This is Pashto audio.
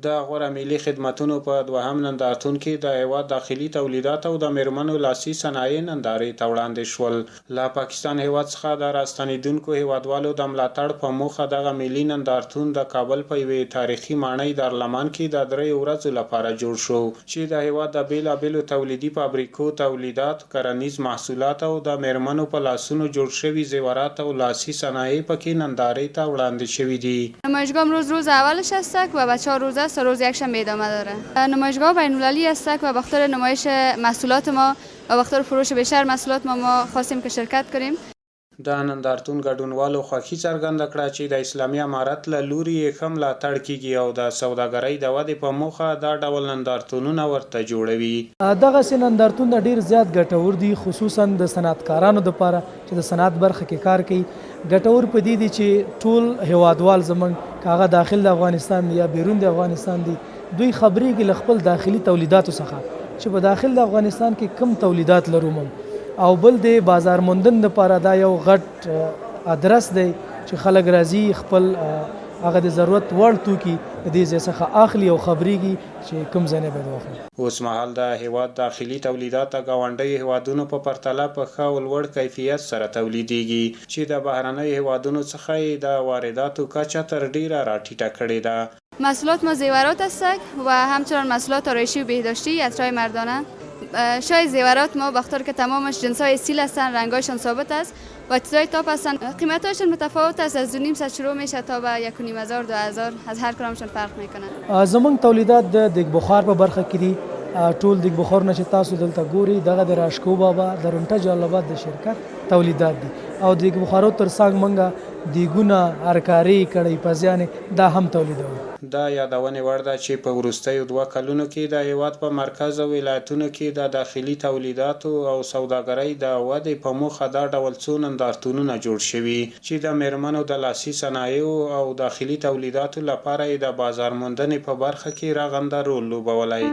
د غوره ملي خدمتونو په دوهم نندارتون کې د هیواد داخلي تولیدات او د میرمنو لاسي صنایع نندارې ته وړاندې شول. له پاکستان هیواد څخه د راستنېدونکو هیوادوالو د ملاتړ په موخه دغه ملي نندارتون د کابل په یوې تاریخي ماڼۍ دارالمان کې د 3 ورځو لپاره جوړ شو چې د هیواد د بیلابیلو تولیدي فابریکو تولیدات، کرنیز محصولات او د میرمنو په لاسونو جوړ شوي زیورات او لاسي صنایع پکې نندارې ته وړاندې شوي دي. نمایشگاه امروز روز اولش هستک و 4 روز است. روز یکشنبه ادامه داره. نمایشگاه بین‌المللی هستک و بخاطر نمایش محصولات ما و بخاطر فروش بیشتر محصولات ما خواستیم که شرکت کنیم. د نندارتون ګډونوالو خوښي څرګنده کړه چې د اسلامي امارت له لوري یې ښه ملاتړ کیږي او د سوداګرۍ د ودې په موخه دا ډول نندارتونونه ورته جوړوي. دغسې نندارتون ډېر زیات ګټور دي، خصوصا د صنعتکارانو دپاره چې د صنعت برخه کې کار کوي. ګټور په دې دي چې ټول هیوادوال زموږ که هغه داخل د افغانستان دی یا بیرون د افغانستان دي، دوی خبرېږي له خپل داخلي تولیداتو څخه چې په داخل د افغانستان کې کم تولیدات لرو موږ، او بل د بازار موندن لپاره دا یو غټ ادرس دی چې خلک راځي خپل هغه د ضرورت وړ توکي د دې ځای څخه اخلي او خبرېږي چې کوم ځای نه باید واخلي. اوس مهال د هیواد داخلي تولیدات د ګاونډیو هیوادونو په پرتله په ښه او لوړ کیفیت سره تولیدیږي چې د بهرنیو هیوادونو څخه یې د وارداتو کچه تر ډیره راټیټه کړې ده. محصولات ما زیورات هستک و همچنان محصولات آرایشی و بهداشتی، عطرهای مردانه. شای زیورات ما بخاطر که تمامش جنس‌های اصیل هستن، رنگ‌هایشان ثابت است و چیزای تاپ هستن. قیمت‌هاشون متفاوت است، از 2.5 شروع میشه تا به 1.5 2000 از هر کدامشون فرق میکنه. زمونږ تولیدات د دیگ بخار په برخه کې دي. ټول دیگ بخارونه چې تاسو دلته ګوري دغه د راشکو بابا د رونټه جلال‌آباد د شرکت تولیدات دي، او دیگ بخارو ترڅنګ منګه دیګونه، هرکاري، کړۍ پزیانې دا هم تولیدوي. دا یادونې وړ ده چې په وروستیو 2 کلونو کې د هیواد په مرکز او ولایتونو کې د داخلي تولیداتو او سوداګرۍ د ودې په موخه دا ډول څو نندارتونونه جوړ شوي چې د میرمنو د لاسي صنایعو او داخلي تولیداتو لپاره یې د بازار موندنې په برخه کې رغنده رول لوبولی.